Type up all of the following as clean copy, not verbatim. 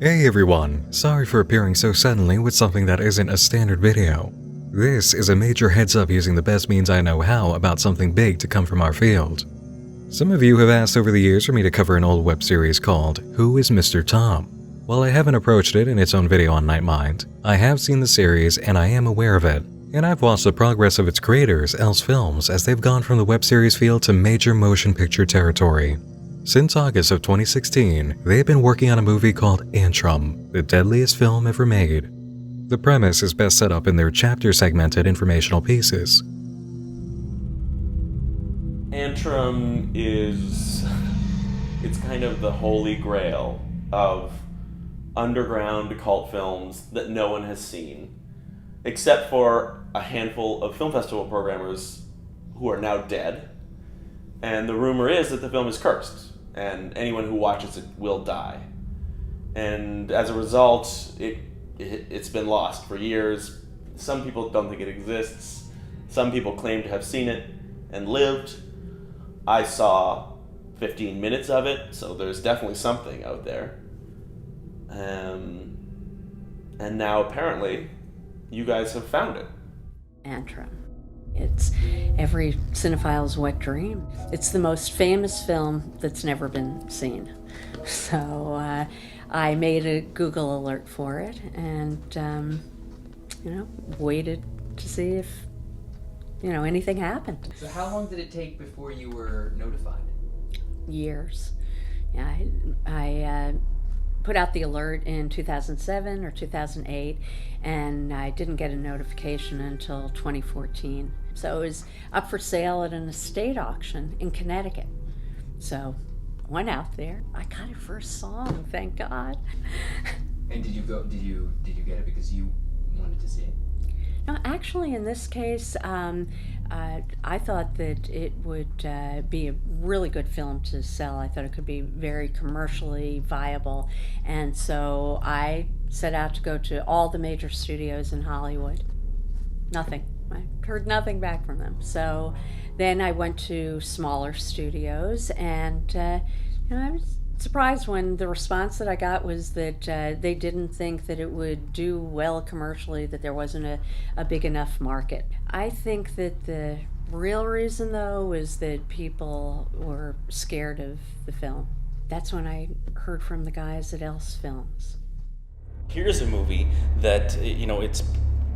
Hey everyone, sorry for appearing so suddenly with something that isn't a standard video. This is a major heads up using the best means I know how about something big to come from our field. Some of you have asked over the years for me to cover an old web series called Who is Mr. Tom? While I haven't approached it in its own video on Nightmind, I have seen the series and I am aware of it, and I've watched the progress of its creators, Else Films, as they've gone from the web series field to major motion picture territory. Since August of 2016, they've been working on a movie called Antrum, the deadliest film ever made. The premise is best set up in their chapter-segmented informational pieces. Antrum it's kind of the holy grail of underground cult films that no one has seen, except for a handful of film festival programmers who are now dead. And the rumor is that the film is cursed, and anyone who watches it will die. And as a result, it's been lost for years. Some people don't think it exists. Some people claim to have seen it and lived. I saw 15 minutes of it, so there's definitely something out there. And now apparently, you guys have found it. Antrum. It's every cinephile's wet dream. It's the most famous film that's never been seen. So I made a Google alert for it and, waited to see if, anything happened. So how long did it take before you were notified? Years. Yeah, I put out the alert in 2007 or 2008, and I didn't get a notification until 2014. So it was up for sale at an estate auction in Connecticut. So I went out there. I got it for a song, thank God. And did you get it because you wanted to see it? No, actually, in this case, I thought that it would be a really good film to sell. I thought it could be very commercially viable. And so I set out to go to all the major studios in Hollywood. Nothing. I heard nothing back from them. So then I went to smaller studios, and I was surprised when the response that I got was that they didn't think that it would do well commercially, that there wasn't a big enough market. I think that the real reason, though, is that people were scared of the film. That's when I heard from the guys at Else Films. Here's a movie that, it's,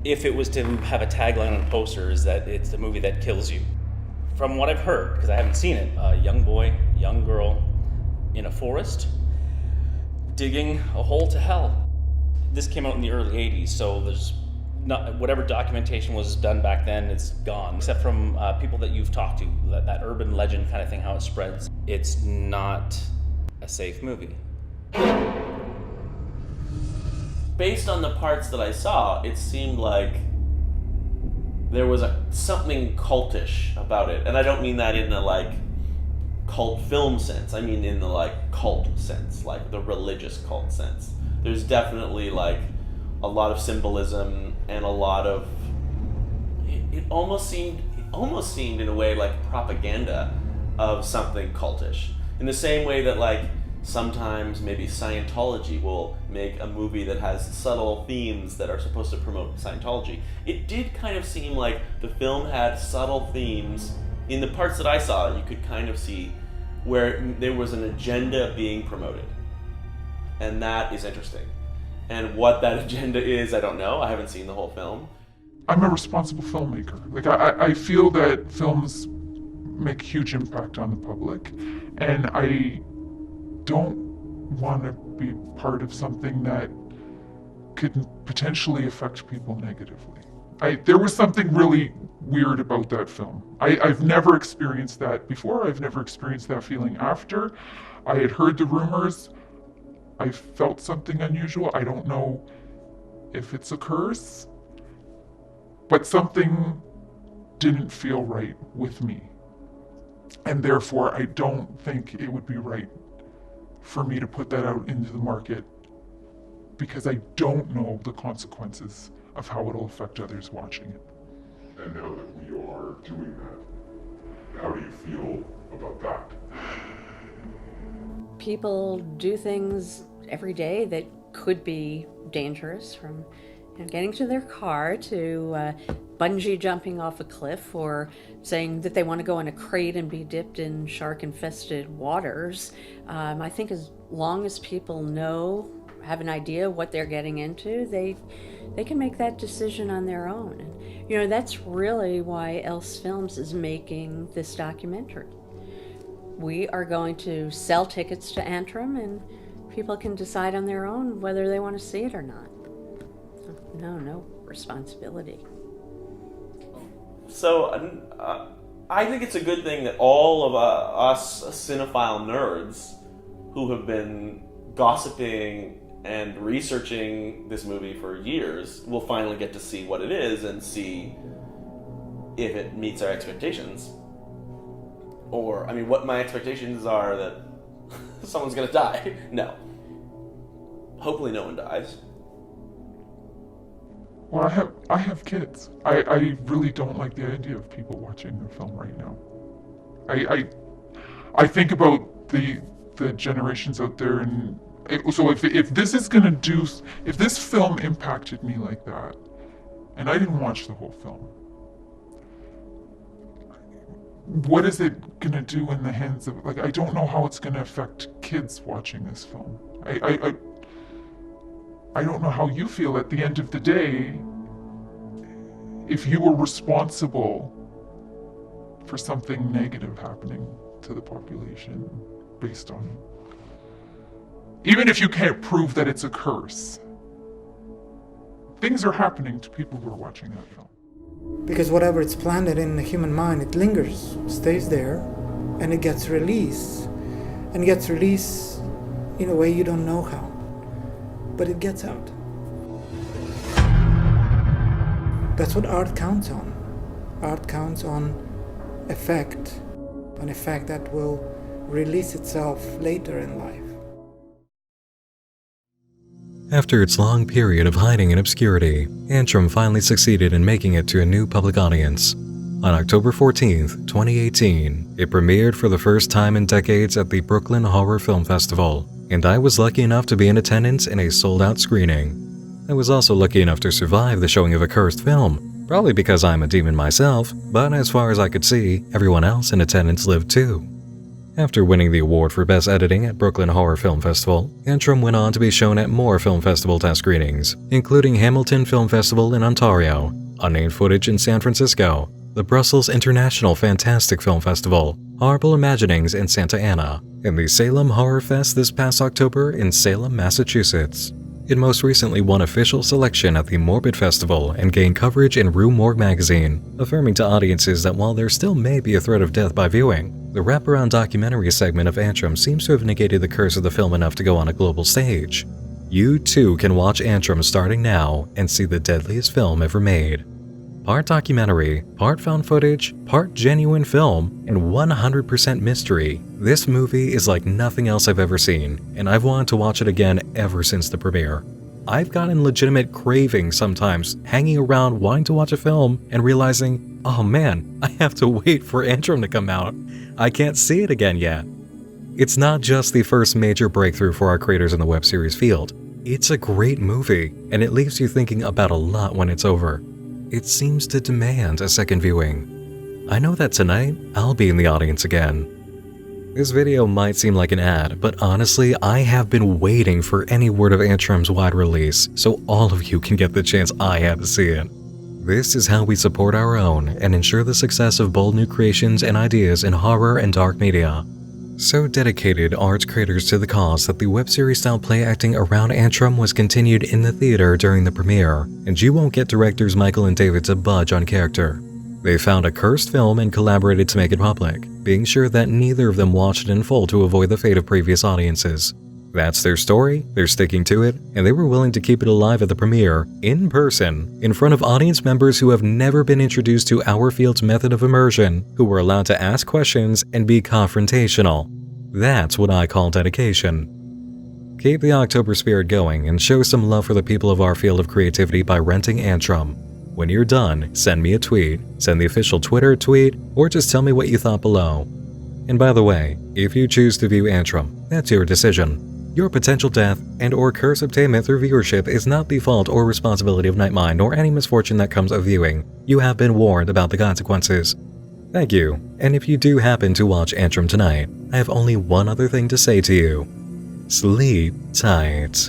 if it was to have a tagline on posters, that it's the movie that kills you. From what I've heard, because I haven't seen it, a young boy, young girl, in a forest, digging a hole to hell. This came out in the early 80s, so there's not, whatever documentation was done back then, it's gone, except from people that you've talked to, that urban legend kind of thing, how it spreads. It's not a safe movie. Based on the parts that I saw, it seemed like there was something cultish about it. And I don't mean that in the cult film sense. I mean in the cult sense, the religious cult sense. There's definitely a lot of symbolism and a lot of it almost seemed in a way like propaganda of something cultish. In the same way that sometimes maybe Scientology will make a movie that has subtle themes that are supposed to promote Scientology. It did kind of seem like the film had subtle themes. In the parts that I saw, you could kind of see where there was an agenda being promoted. And that is interesting. And what that agenda is, I don't know. I haven't seen the whole film. I'm a responsible filmmaker. I feel that films make huge impact on the public, and I don't want to be part of something that could potentially affect people negatively. There was something really weird about that film. I've never experienced that before. I've never experienced that feeling after. I had heard the rumors. I felt something unusual. I don't know if it's a curse, but something didn't feel right with me. And therefore, I don't think it would be right for me to put that out into the market, because I don't know the consequences of how it'll affect others watching it. And now that we are doing that, how do you feel about that? People do things every day that could be dangerous, from getting to their car to bungee jumping off a cliff, or saying that they want to go in a crate and be dipped in shark-infested waters. I think as long as people have an idea what they're getting into, they can make that decision on their own. And, that's really why Else Films is making this documentary. We are going to sell tickets to Antrum, and people can decide on their own whether they want to see it or not. No responsibility. So I think it's a good thing that all of us cinephile nerds who have been gossiping and researching this movie for years will finally get to see what it is and see if it meets our expectations. Or, what my expectations are that someone's gonna die. No. Hopefully no one dies. Well, I have kids. I really don't like the idea of people watching the film right now. I think about the generations out there, and so if this film impacted me like that, and I didn't watch the whole film, what is it gonna do in the hands of, I don't know how it's gonna affect kids watching this film. I don't know how you feel at the end of the day. If you were responsible for something negative happening to the population based on, even if you can't prove that it's a curse, things are happening to people who are watching that film. Because whatever it's planted in the human mind, it lingers, stays there, and it gets released. And it gets released in a way you don't know how. But it gets out. That's what art counts on. Art counts on effect, an effect that will release itself later in life. After its long period of hiding in obscurity, Antrum finally succeeded in making it to a new public audience. On October 14th, 2018, it premiered for the first time in decades at the Brooklyn Horror Film Festival, and I was lucky enough to be in attendance in a sold-out screening. I was also lucky enough to survive the showing of a cursed film, probably because I'm a demon myself, but as far as I could see, everyone else in attendance lived too. After winning the award for Best Editing at Brooklyn Horror Film Festival, Antrum went on to be shown at more film festival test screenings, including Hamilton Film Festival in Ontario, Unnamed Footage in San Francisco, the Brussels International Fantastic Film Festival, Horrible Imaginings in Santa Ana, and the Salem Horror Fest this past October in Salem, Massachusetts. It most recently won official selection at the Morbid Festival and gained coverage in Rue Morgue magazine, affirming to audiences that while there still may be a threat of death by viewing, the wraparound documentary segment of Antrum seems to have negated the curse of the film enough to go on a global stage. You too can watch Antrum starting now and see the deadliest film ever made. Part documentary, part found footage, part genuine film, and 100% mystery, this movie is like nothing else I've ever seen, and I've wanted to watch it again ever since the premiere. I've gotten legitimate cravings sometimes, hanging around wanting to watch a film and realizing, oh man, I have to wait for Antrum to come out. I can't see it again yet. It's not just the first major breakthrough for our creators in the web series field. It's a great movie, and it leaves you thinking about a lot when it's over. It seems to demand a second viewing. I know that tonight, I'll be in the audience again. This video might seem like an ad, but honestly, I have been waiting for any word of Antrum's wide release, so all of you can get the chance I had to see it. This is how we support our own and ensure the success of bold new creations and ideas in horror and dark media. So dedicated are its creators to the cause that the web series style play acting around Antrum was continued in the theater during the premiere, and you won't get directors Michael and David to budge on character. They found a cursed film and collaborated to make it public, being sure that neither of them watched it in full to avoid the fate of previous audiences. That's their story, they're sticking to it, and they were willing to keep it alive at the premiere, in person, in front of audience members who have never been introduced to our field's method of immersion, who were allowed to ask questions and be confrontational. That's what I call dedication. Keep the October spirit going and show some love for the people of our field of creativity by renting Antrum. When you're done, send me a tweet, send the official Twitter tweet, or just tell me what you thought below. And by the way, if you choose to view Antrum, that's your decision. Your potential death and or curse obtainment through viewership is not the fault or responsibility of Nightmind or any misfortune that comes of viewing. You have been warned about the consequences. Thank you, and if you do happen to watch Antrum tonight, I have only one other thing to say to you. Sleep tight.